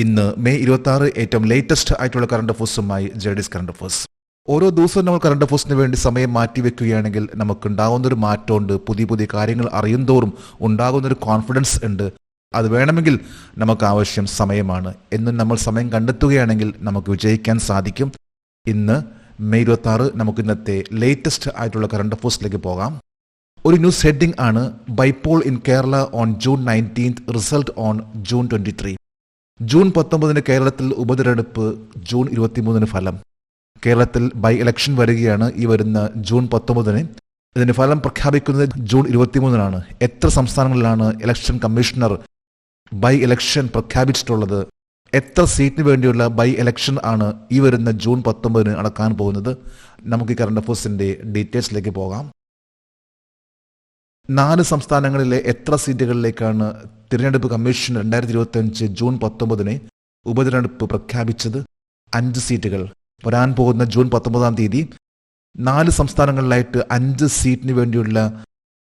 ഇന്ന് മെയ് 26 ഏറ്റവും ലേറ്റസ്റ്റ് ആയിട്ടുള്ള കറണ്ട് അഫേഴ്സുമായി ജെഡിസ് കറണ്ട് അഫേഴ്സ്. ഓരോ ദിവസവും നമ്മൾ കറണ്ട് അഫേഴ്സിന് വേണ്ടി സമയം മാറ്റിവെക്കുകയാണെങ്കിൽ നമുക്കുണ്ടാകുന്നൊരു മാറ്റമുണ്ട്. പുതിയ പുതിയ കാര്യങ്ങൾ അറിയുന്തോറും ഉണ്ടാകുന്നൊരു കോൺഫിഡൻസ് ഉണ്ട്. അത് വേണമെങ്കിൽ നമുക്ക് ആവശ്യം സമയമാണ്. എന്നും നമ്മൾ സമയം കണ്ടെത്തുകയാണെങ്കിൽ നമുക്ക് വിജയിക്കാൻ സാധിക്കും. ഇന്ന് മെയ് 26 നമുക്ക് ഇന്നത്തെ ലേറ്റസ്റ്റ് ആയിട്ടുള്ള കറണ്ട് അഫേഴ്സിലേക്ക് പോകാം. ഒരു ന്യൂസ് ഹെഡിംഗ് ആണ് bypoll in Kerala on June 19, result on June 23. June 19 കേരളത്തിൽ ഉപതെരഞ്ഞെടുപ്പ്, ജൂൺ 23 ഫലം. കേരളത്തിൽ ബൈ ഇലക്ഷൻ വരികയാണ് ഈ വരുന്ന ജൂൺ 19. ഇതിന് ഫലം പ്രഖ്യാപിക്കുന്നത് ജൂൺ 23. എത്ര സംസ്ഥാനങ്ങളിലാണ് ഇലക്ഷൻ കമ്മീഷണർ ബൈ ഇലക്ഷൻ പ്രഖ്യാപിച്ചിട്ടുള്ളത്? എത്ര സീറ്റിന് വേണ്ടിയുള്ള ബൈ ഇലക്ഷൻ ആണ് ഈ വരുന്ന ജൂൺ 19 നടക്കാൻ പോകുന്നത്? നമുക്ക് ഈ കറണ്ട് അഫേഴ്സിന്റെ ഡീറ്റെയിൽസിലേക്ക് പോകാം. 4 സംസ്ഥാനങ്ങളിലെ എത്ര സീറ്റുകളിലേക്കാണ് തിരഞ്ഞെടുപ്പ് കമ്മീഷൻ 2025 ജൂൺ 19 ഉപതിരഞ്ഞെടുപ്പ് പ്രഖ്യാപിച്ചത്? 5 സീറ്റുകൾ. വരാൻ പോകുന്ന ജൂൺ 19 4 സംസ്ഥാനങ്ങളിലായിട്ട് 5 സീറ്റിന് വേണ്ടിയുള്ള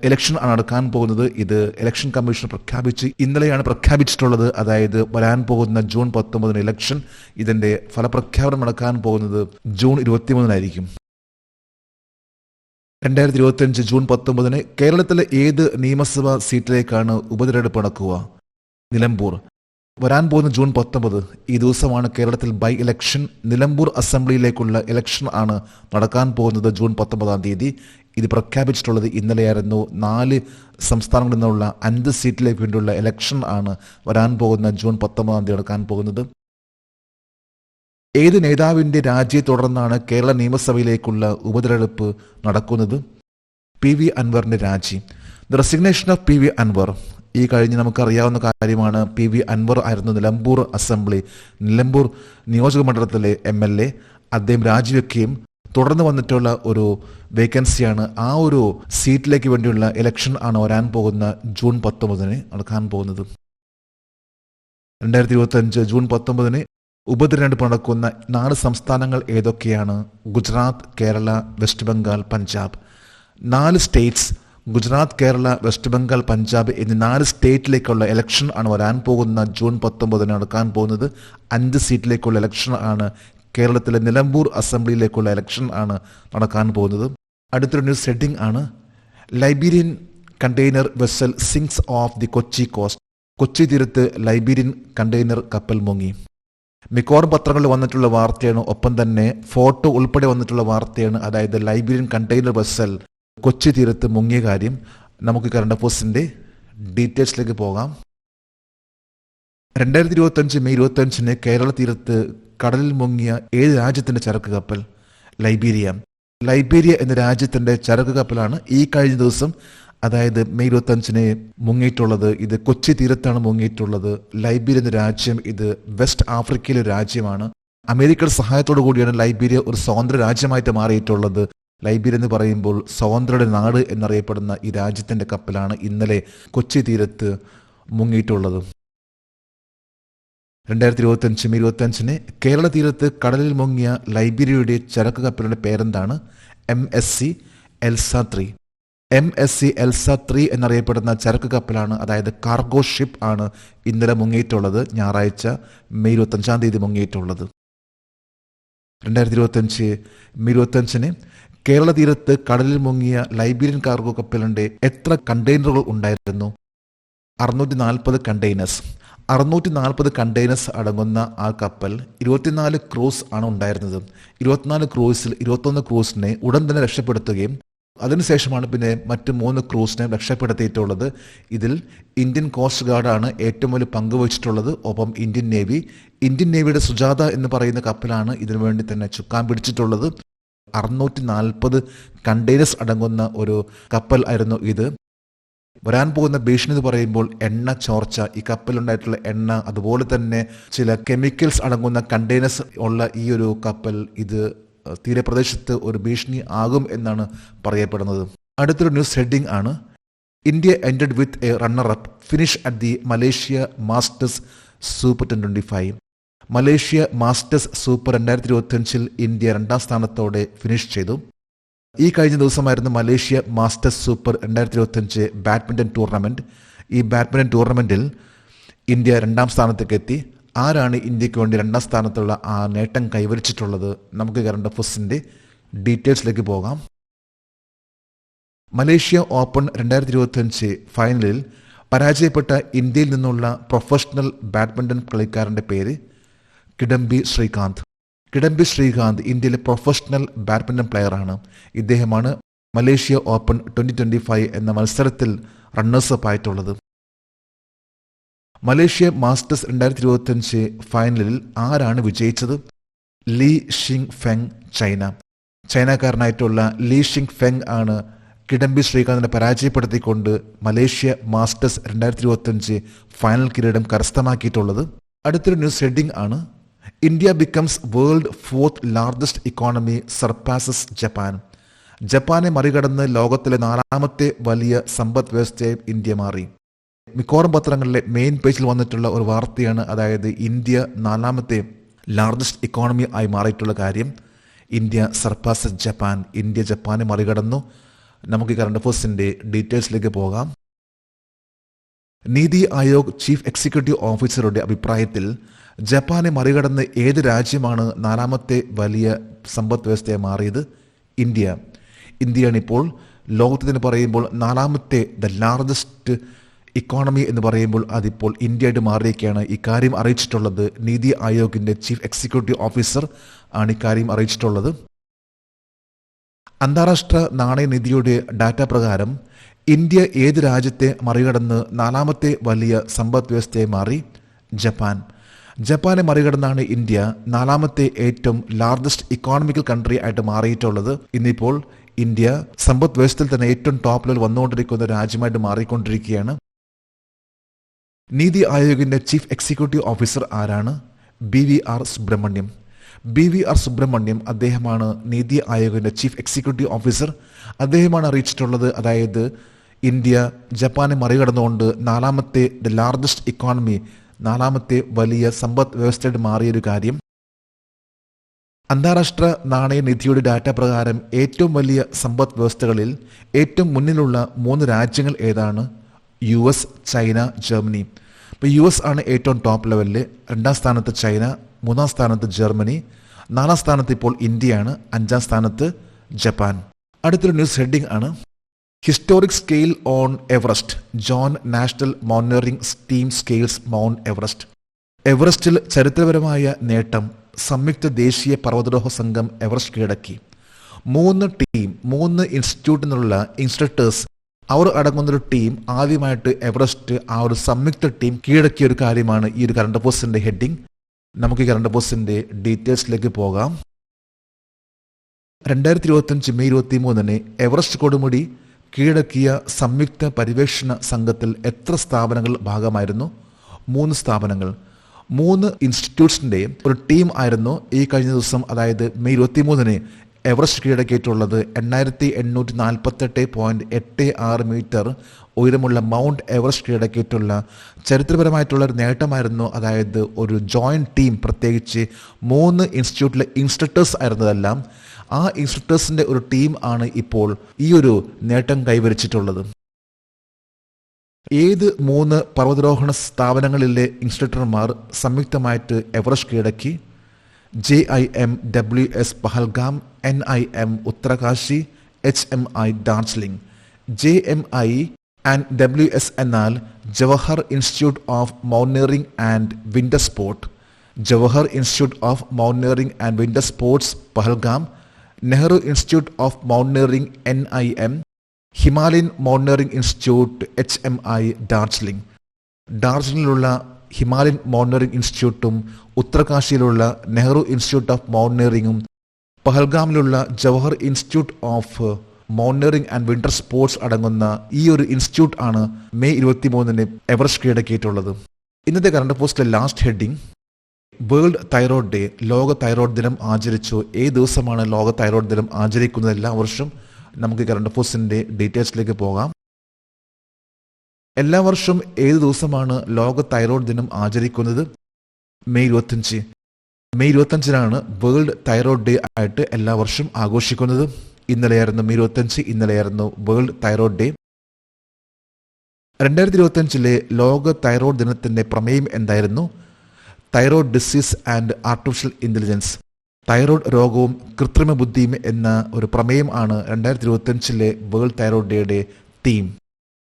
ഇലക്ഷൻ ആണ് നടക്കാൻ പോകുന്നത്. ഇത് ഇലക്ഷൻ കമ്മീഷൻ പ്രഖ്യാപിച്ച് ഇന്നലെയാണ് പ്രഖ്യാപിച്ചിട്ടുള്ളത്. അതായത് വരാൻ പോകുന്ന ജൂൺ 19 ഇലക്ഷൻ, ഇതിന്റെ ഫലപ്രഖ്യാപനം നടക്കാൻ പോകുന്നത് ജൂൺ 23 2025 ജൂൺ 19 കേരളത്തിലെ ഏത് നിയമസഭാ സീറ്റിലേക്കാണ് ഉപതെരഞ്ഞെടുപ്പ് നടക്കുക? നിലമ്പൂർ. വരാൻ പോകുന്ന ജൂൺ 19 ഈ ദിവസമാണ് കേരളത്തിൽ ബൈ ഇലക്ഷൻ. നിലമ്പൂർ അസംബ്ലിയിലേക്കുള്ള ഇലക്ഷൻ ആണ് നടക്കാൻ പോകുന്നത് ജൂൺ 19. ഇത് പ്രഖ്യാപിച്ചിട്ടുള്ളത് ഇന്നലെയായിരുന്നു. 4 സംസ്ഥാനങ്ങളിൽ നിന്നുള്ള 5 സീറ്റിലേക്ക് വേണ്ടിയുള്ള ഇലക്ഷൻ ആണ് വരാൻ പോകുന്ന ജൂൺ 19 നടക്കാൻ പോകുന്നത്. ഏത് നേതാവിന്റെ രാജിയെ തുടർന്നാണ് കേരള നിയമസഭയിലേക്കുള്ള ഉപതെരഞ്ഞെടുപ്പ് നടക്കുന്നത്? PV അൻവറിന്റെ രാജി. The resignation of PV Anvar. ഈ കഴിഞ്ഞ് നമുക്കറിയാവുന്ന കാര്യമാണ്. PV അൻവർ ആയിരുന്നു നിലമ്പൂർ അസംബ്ലി, നിലമ്പൂർ നിയോജക മണ്ഡലത്തിലെ MLA. അദ്ദേഹം രാജിവെക്കുകയും തുടർന്ന് വന്നിട്ടുള്ള ഒരു വേക്കൻസിയാണ്. ആ ഒരു സീറ്റിലേക്ക് വേണ്ടിയുള്ള ഇലക്ഷൻ ആണ് വരാൻ പോകുന്ന ജൂൺ 19 നടക്കാൻ പോകുന്നത്. 2025 ജൂൺ 19 ഉപതെരഞ്ഞെടുപ്പ് നടക്കുന്ന 4 സംസ്ഥാനങ്ങൾ ഏതൊക്കെയാണ്? Gujarat, Kerala, west Bengal, Punjab. 4 States, Gujarat, Kerala, west Bengal, Punjab എന്നീ 4 സ്റ്റേറ്റിലേക്കുള്ള ഇലക്ഷൻ ആണ് വരാൻ പോകുന്ന ജൂൺ 19 നടക്കാൻ പോകുന്നത്. 5 സീറ്റിലേക്കുള്ള ഇലക്ഷൻ ആണ്. കേരളത്തിലെ നിലമ്പൂർ അസംബ്ലിയിലേക്കുള്ള ഇലക്ഷൻ ആണ് നടക്കാൻ പോകുന്നത്. അടുത്തൊരു ന്യൂസ് ഹെഡിംഗ് ആണ് Liberian container vessel sinks off the Kochi coast. Kochi തീരത്ത് ലൈബീരിയൻ കണ്ടെയ്നർ കപ്പൽ മുങ്ങി. മിക്കവാറും പത്രങ്ങളിൽ വന്നിട്ടുള്ള വാർത്തയാണ്. ഒപ്പം തന്നെ ഫോട്ടോ ഉൾപ്പെടെ വന്നിട്ടുള്ള വാർത്തയാണ്. അതായത് ലൈബീരിയൻ കണ്ടെയ്നർ വെസൽ കൊച്ചി തീരത്ത് മുങ്ങിയ കാര്യം. നമുക്ക് കറണ്ട് അഫേഴ്സിന്റെ ഡീറ്റെയിൽസിലേക്ക് പോകാം. 2025 മെയ് 25 കേരള തീരത്ത് കടലിൽ മുങ്ങിയ ഏത് രാജ്യത്തിന്റെ ചരക്ക് കപ്പൽ? ലൈബീരിയ. ലൈബീരിയ എന്ന രാജ്യത്തിന്റെ ചരക്ക് കപ്പലാണ് ഈ കഴിഞ്ഞ ദിവസം, അതായത് മെയ് 25 മുങ്ങിയിട്ടുള്ളത്. ഇത് കൊച്ചി തീരത്താണ് മുങ്ങിയിട്ടുള്ളത്. ലൈബീരിയ എന്ന രാജ്യം ഇത് വെസ്റ്റ് ആഫ്രിക്കയിലെ രാജ്യമാണ്. അമേരിക്കയുടെ സഹായത്തോടു കൂടിയാണ് ലൈബീരിയ ഒരു സ്വതന്ത്ര രാജ്യമായിട്ട് മാറിയിട്ടുള്ളത്. ലൈബീരിയ എന്ന് പറയുമ്പോൾ സ്വതന്ത്രയുടെ നാട് എന്നറിയപ്പെടുന്ന ഈ രാജ്യത്തിന്റെ കപ്പലാണ് ഇന്നലെ കൊച്ചി തീരത്ത് മുങ്ങിയിട്ടുള്ളത്. 2025 മെയ് 25 കേരള തീരത്ത് കടലിൽ മുങ്ങിയ ലൈബീരിയയുടെ ചരക്ക് കപ്പലിന്റെ പേരെന്താണ്? MSC Elsa 3. MSC എൽസ 3 എന്നറിയപ്പെടുന്ന ചരക്ക് കപ്പലാണ്, അതായത് കാർഗോ ഷിപ്പ് ആണ് ഇന്നലെ മുങ്ങിയിട്ടുള്ളത്. ഞായറാഴ്ച മെയ് 25 മുങ്ങിയിട്ടുള്ളത്. 2025 മെയ് 25 കേരള തീരത്ത് കടലിൽ മുങ്ങിയ ലൈബീരിയൻ കാർഗോ കപ്പലിന്റെ എത്ര കണ്ടെയ്നറുകൾ ഉണ്ടായിരുന്നു? 640 കണ്ടെയ്നേഴ്സ്. 640 കണ്ടെയ്നേഴ്സ് അടങ്ങുന്ന ആ കപ്പൽ 24 ക്രൂസ് ആണ് ഉണ്ടായിരുന്നത്. 24 ക്രൂസിൽ 21 ക്രൂസിനെ ഉടൻ തന്നെ രക്ഷപ്പെടുത്തുകയും അതിനുശേഷമാണ് പിന്നെ മറ്റ് 3 ക്രൂസിനെ രക്ഷപ്പെടുത്തിയിട്ടുള്ളത്. ഇതിൽ ഇന്ത്യൻ കോസ്റ്റ് ഗാർഡാണ് ഏറ്റവും വലിയ പങ്ക് വഹിച്ചിട്ടുള്ളത്. ഒപ്പം ഇന്ത്യൻ നേവിയുടെ സുജാത എന്ന് പറയുന്ന കപ്പലാണ് ഇതിനു വേണ്ടി തന്നെ ചുക്കാൻ പിടിച്ചിട്ടുള്ളത്. 640 കണ്ടെയ്നേഴ്സ് അടങ്ങുന്ന ഒരു കപ്പൽ ആയിരുന്നു ഇത്. വരാൻ പോകുന്ന ഭീഷണി എന്ന് പറയുമ്പോൾ എണ്ണ ചോർച്ച. ഈ കപ്പലുണ്ടായിട്ടുള്ള എണ്ണ, അതുപോലെ തന്നെ ചില കെമിക്കൽസ് അടങ്ങുന്ന കണ്ടെയ്നേഴ്സ് ഉള്ള ഈ ഒരു കപ്പൽ ഇത് തീരപ്രദേശത്ത് ഒരു ഭീഷണി ആകും എന്നാണ് പറയപ്പെടുന്നത്. അടുത്തൊരു ന്യൂസ് ഹെഡിംഗ് ആണ് India ended with a runner up finish at the Malaysia Masters super 2025. Malaysia Masters super 2025 India 2ാം സ്ഥാനത്തോടെ ഫിനിഷ് ചെയ്തു. ഈ കഴിഞ്ഞ ദിവസമായിരുന്നു Malaysia Masters super 2025 badminton tournament. ഈ ബാഡ്മിൻ്റൺ ടൂർണമെൻറ്റിൽ ഇന്ത്യ 2ാം സ്ഥാനത്തേക്ക് എത്തി. ആരാണ് ഇന്ത്യക്ക് വേണ്ടി രണ്ടാം സ്ഥാനത്തുള്ള ആ നേട്ടം കൈവരിച്ചിട്ടുള്ളത്? നമുക്ക് കറണ്ട് അഫയേഴ്സിന്റെ ഡീറ്റെയിൽസിലേക്ക് പോകാം. മലേഷ്യ ഓപ്പൺ 2025 ഫൈനലിൽ പരാജയപ്പെട്ട ഇന്ത്യയിൽ നിന്നുള്ള പ്രൊഫഷണൽ ബാഡ്മിന്റൺ കളിക്കാരന്റെ പേര് കിഡംബി ശ്രീകാന്ത്. കിഡംബി ശ്രീകാന്ത് ഇന്ത്യയിലെ പ്രൊഫഷണൽ ബാഡ്മിന്റൺ പ്ലെയറാണ്. ഇദ്ദേഹമാണ് മലേഷ്യ ഓപ്പൺ 2025 എന്ന മത്സരത്തിൽ റണ്ണേഴ്സപ്പ് ആയിട്ടുള്ളത്. മലേഷ്യ മാസ്റ്റേഴ്സ് 2025 ഫൈനലിൽ ആരാണ് വിജയിച്ചത്? Li Shifeng, China. ചൈനക്കാരനായിട്ടുള്ള ലീ ഷിങ് ഫെങ് ആണ് കിഡംബി ശ്രീകാന്തിനെ പരാജയപ്പെടുത്തിക്കൊണ്ട് മലേഷ്യ മാസ്റ്റേഴ്സ് 2025 ഫൈനൽ കിരീടം കരസ്ഥമാക്കിയിട്ടുള്ളത്. അടുത്തൊരു ന്യൂസ് ഹെഡിംഗ് ആണ്, India becomes world 4th largest economy, surpasses Japan. ജപ്പാനെ മറികടന്ന് ലോകത്തിലെ 4ാമത്തെ വലിയ സമ്പദ് വ്യവസ്ഥയായി ഇന്ത്യ മാറി. മിക്കവാറും പത്രങ്ങളിലെ മെയിൻ പേജിൽ വന്നിട്ടുള്ള ഒരു വാർത്തയാണ്, അതായത് ഇന്ത്യ 4ാമത്തെ ലാർജസ്റ്റ് ഇക്കോണമി ആയി മാറിയിട്ടുള്ള കാര്യം. ഇന്ത്യ സർപാസസ് ജപ്പാൻ, ഇന്ത്യ ജപ്പാനെ മറികടന്നു. നമുക്ക് കറണ്ട് അഫയേഴ്സിന്റെ ഡീറ്റെയിൽസിലേക്ക് പോകാം. നീതി ആയോഗ് ചീഫ് എക്സിക്യൂട്ടീവ് ഓഫീസറുടെ അഭിപ്രായത്തിൽ ജപ്പാനെ മറികടന്ന് ഏത് രാജ്യമാണ് 4ാമത്തെ വലിയ സമ്പദ് വ്യവസ്ഥയായി മാറിയത്? ഇന്ത്യ. ഇന്ത്യയാണ് ഇപ്പോൾ ലോകത്തിന് പറയുമ്പോൾ 4ാമത്തെ ദ ലാർജസ്റ്റ് ഇക്കോണമി എന്ന് പറയുമ്പോൾ അതിപ്പോൾ ഇന്ത്യയായിട്ട് മാറിയിരിക്കുകയാണ്. ഇക്കാര്യം അറിയിച്ചിട്ടുള്ളത് നീതി ആയോഗിന്റെ ചീഫ് എക്സിക്യൂട്ടീവ് ഓഫീസർ ആണ് ഇക്കാര്യം അറിയിച്ചിട്ടുള്ളത്. അന്താരാഷ്ട്ര നാണയനിധിയുടെ ഡാറ്റ പ്രകാരം ഇന്ത്യ ഏത് രാജ്യത്തെ മറികടന്ന് 4ാമത്തെ വലിയ സമ്പദ് വ്യവസ്ഥയായി മാറി? ജപ്പാൻ. ജപ്പാനെ മറികടന്നാണ് ഇന്ത്യ 4ാമത്തെ ഏറ്റവും ലാർജസ്റ്റ് ഇക്കോണമിക്കൽ കൺട്രി ആയിട്ട് മാറിയിട്ടുള്ളത്. ഇന്നിപ്പോൾ ഇന്ത്യ സമ്പദ് വ്യവസ്ഥയിൽ തന്നെ ഏറ്റവും ടോപ്പ് ലെവൽ വന്നുകൊണ്ടിരിക്കുന്ന രാജ്യമായിട്ട് മാറിക്കൊണ്ടിരിക്കുകയാണ്. നീതി ആയോഗിന്റെ ചീഫ് എക്സിക്യൂട്ടീവ് ഓഫീസർ ആരാണ്? BVR സുബ്രഹ്മണ്യം. BVR സുബ്രഹ്മണ്യം അദ്ദേഹമാണ് നീതി ആയോഗിന്റെ ചീഫ് എക്സിക്യൂട്ടീവ് ഓഫീസർ. അദ്ദേഹമാണ് അറിയിച്ചിട്ടുള്ളത്, അതായത് ഇന്ത്യ ജപ്പാനെ മറികടന്നുകൊണ്ട് 4ാമത്തെ ദ ലാർജസ്റ്റ് ഇക്കോണമി, 4ാമത്തെ വലിയ സമ്പദ് വ്യവസ്ഥയായിട്ട് മാറിയൊരു കാര്യം. അന്താരാഷ്ട്ര നാണയനിധിയുടെ ഡാറ്റ പ്രകാരം ഏറ്റവും വലിയ സമ്പദ് വ്യവസ്ഥകളിൽ ഏറ്റവും മുന്നിലുള്ള 3 രാജ്യങ്ങൾ ഏതാണ്? US, China, Germany. ഇപ്പോൾ US ആണ് ഏറ്റവും ടോപ്പ് ലെവലിൽ, 2ാം സ്ഥാനത്ത് ചൈന, 3ാം സ്ഥാനത്ത് ജർമ്മനി, 4ാം സ്ഥാനത്ത് ഇപ്പോൾ ഇന്ത്യയാണ്, 5ാം സ്ഥാനത്ത് ജപ്പാൻ. അടുത്തൊരു ന്യൂസ് ഹെഡിംഗ് ആണ്, historic scale on Everest, joint national mountaineering team scales Mount Everest. എവറസ്റ്റിൽ ചരിത്രപരമായ നേട്ടം, സംയുക്ത ദേശീയ പർവ്വതാരോഹ സംഘം എവറസ്റ്റ് കീഴടക്കി. 3 ഇൻസ്റ്റിറ്റ്യൂട്ടിൽ നിന്നുള്ള ഇൻസ്ട്രക്ടേഴ്സ് അവർ അടങ്ങുന്നൊരു ടീം ആദ്യമായിട്ട് എവറസ്റ്റ് ആ ഒരു സംയുക്ത ടീം കീഴടക്കിയ ഒരു കാര്യമാണ് ഈ ഒരു കറണ്ട് അഫയേഴ്സിന്റെ ഹെഡിംഗ്. നമുക്ക് ഈ കറണ്ട് അഫയേഴ്സിന്റെ ഡീറ്റെയിൽസിലേക്ക് പോകാം. 2025 മെയ് 23 എവറസ്റ്റ് കൊടുമുടി കീഴടക്കിയ സംയുക്ത പര്യവേക്ഷണ സംഘത്തിൽ എത്ര സ്ഥാപനങ്ങൾ ഭാഗമായിരുന്നു? 3 സ്ഥാപനങ്ങൾ. 3 ഇൻസ്റ്റിറ്റ്യൂട്ട്സിന്റെ ഒരു ടീം ആയിരുന്നു ഈ കഴിഞ്ഞ ദിവസം, അതായത് മെയ് 23 എവറസ്റ്റ് കീഴടക്കിയിട്ടുള്ളത്. 8848.86 മീറ്റർ ഉയരമുള്ള മൗണ്ട് എവറസ്റ്റ് കീഴടക്കിയിട്ടുള്ള ചരിത്രപരമായിട്ടുള്ള ഒരു നേട്ടമായിരുന്നു. അതായത് ഒരു ജോയിന്റ് ടീം, പ്രത്യേകിച്ച് 3 ഇൻസ്റ്റിറ്റ്യൂട്ടിലെ ഇൻസ്ട്രക്ടേഴ്സ് ആയിരുന്നതെല്ലാം, ആ ഇൻസ്ട്രക്ടേഴ്സിന്റെ ഒരു ടീം ആണ് ഇപ്പോൾ ഈ ഒരു നേട്ടം കൈവരിച്ചിട്ടുള്ളത്. ഏത് 3 പർവ്വതാരോഹണ സ്ഥാപനങ്ങളിലെ ഇൻസ്ട്രക്ടർമാർ സംയുക്തമായിട്ട് എവറസ്റ്റ് കീഴടക്കി? JIMWS Pahalgam, NIM Uttarkashi, HMI Darjeeling. JMI and WS എന്നാൽ Jawahar Institute of Mountaineering and Winter Sport. Jawahar Institute of Mountaineering and Winter Sports Pahalgam, Nehru Institute of Mountaineering NIM, Himalayan Mountaineering Institute HMI Darjeeling. ഡാർജിലിംഗിലുള്ള ഹിമാലയൻ മൗണ്ടനറിംഗ് ഇൻസ്റ്റിറ്റ്യൂട്ടും ഉത്തരകാശിയിലുള്ള നെഹ്റു ഇൻസ്റ്റിറ്റ്യൂട്ട് ഓഫ് മൗണ്ടനറിംഗും പഹൽഗാമിലുള്ള Jawahar Institute of Mountaineering and Winter Sports അടങ്ങുന്ന ഈ ഒരു institute ആണ് മെയ് 23 എവറസ്റ്റ് കീഴടക്കിയിട്ടുള്ളത്. ഇന്നത്തെ കറണ്ട് പോസ്റ്റിലെ last heading, world thyroid day, ലോക തൈറോയ്ഡ് ദിനം ആചരിച്ചു. ഏത് ദിവസമാണ് ലോക തൈറോയ്ഡ് ദിനം ആചരിക്കുന്നത്? എല്ലാ വർഷവും. നമുക്ക് കറണ്ട് പോസ്റ്റിന്റെ ഡീറ്റെയിൽസിലേക്ക് പോകാം. എല്ലാ വർഷവും ഏത് ദിവസമാണ് ലോക തൈറോയ്ഡ് ദിനം ആചരിക്കുന്നത്? May 25. May 25 world thyroid day ആയിട്ട് എല്ലാ വർഷവും ആഘോഷിക്കുന്നത്. ഇന്നലെയായിരുന്നു മെയ് 25, ഇന്നലെയായിരുന്നു വേൾഡ് തൈറോയ്ഡ് ഡേ. 2025 ലോക തൈറോയ്ഡ് ദിനത്തിന്റെ പ്രമേയം എന്തായിരുന്നു? Thyroid disease and artificial intelligence, thyroid രോഗവും കൃത്രിമ ബുദ്ധിയും എന്ന ഒരു പ്രമേയം ആണ് 2025 വേൾഡ് തൈറോയ്ഡ് ഡേയുടെ തീം.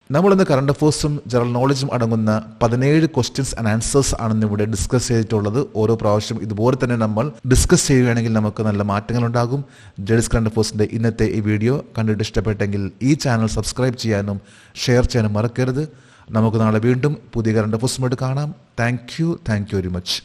നമ്മളിന്ന് കറണ്ട് അഫേഴ്സും ജനറൽ നോളജും അടങ്ങുന്ന 17 ക്വസ്റ്റ്യൻസ് ആൻഡ് ആൻസേഴ്സ് ആണ് ഇവിടെ ഡിസ്കസ് ചെയ്തിട്ടുള്ളത്. ഓരോ പ്രാവശ്യം ഇതുപോലെ തന്നെ നമ്മൾ ഡിസ്കസ് ചെയ്യുകയാണെങ്കിൽ നമുക്ക് നല്ല മാറ്റങ്ങൾ ഉണ്ടാകും. ജഡ്സ് കറണ്ട് അഫേഴ്സിന്റെ ഇന്നത്തെ ഈ വീഡിയോ കണ്ടിട്ട് ഇഷ്ടപ്പെട്ടെങ്കിൽ ഈ ചാനൽ സബ്സ്ക്രൈബ് ചെയ്യാനും ഷെയർ ചെയ്യാനും മറക്കരുത്. നമുക്ക് നാളെ വീണ്ടും പുതിയ കറണ്ട് അഫേഴ്സുമായിട്ട് കാണാം. Thank you very much.